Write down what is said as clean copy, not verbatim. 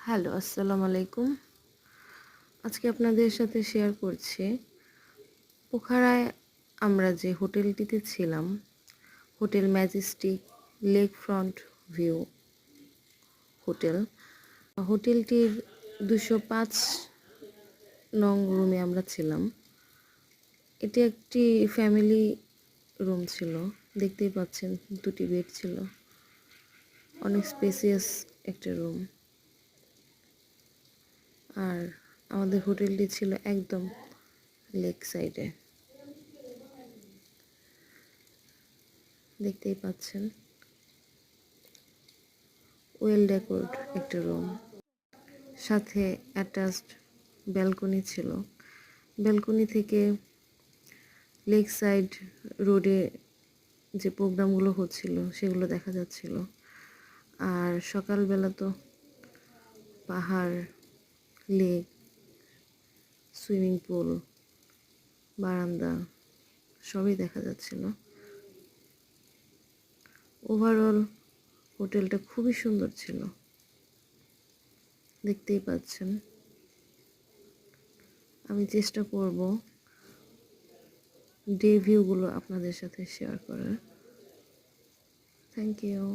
Hello, আসসালামু আলাইকুম। আজকে আপনাদের সাথে শেয়ার করছি পোখারায় আমরা যে হোটেলটিতে ছিলাম, hotel majestic lake front view hotel. হোটেলটির 205 নং রুমে আমরা ছিলাম। এটি একটি ফ্যামিলি রুম ছিল, দেখতেই পাচ্ছেন দুটি বেড ছিল, অনেক স্পেসিয়াস একটা রুম। আর আমাদের হোটেলটি ছিল একদম লেক সাইডে, দেখতেই পাচ্ছেন। ওয়েল ডেকোর্ড একটা রুম, সাথে অ্যাটাচড ব্যালকনি ছিল। ব্যালকনি থেকে লেক সাইড রোডে যে প্রোগ্রামগুলো হচ্ছিল সেগুলো দেখা যাচ্ছিল। আর সকালবেলা তো পাহাড়, লেক, সুইমিং পুল, বারান্দা সবই দেখা যাচ্ছিল। ওভারঅল হোটেলটা খুবই সুন্দর ছিল, দেখতেই পাচ্ছেন। আমি চেষ্টা করব ডে ভিউগুলো আপনাদের সাথে শেয়ার করার। Thank you.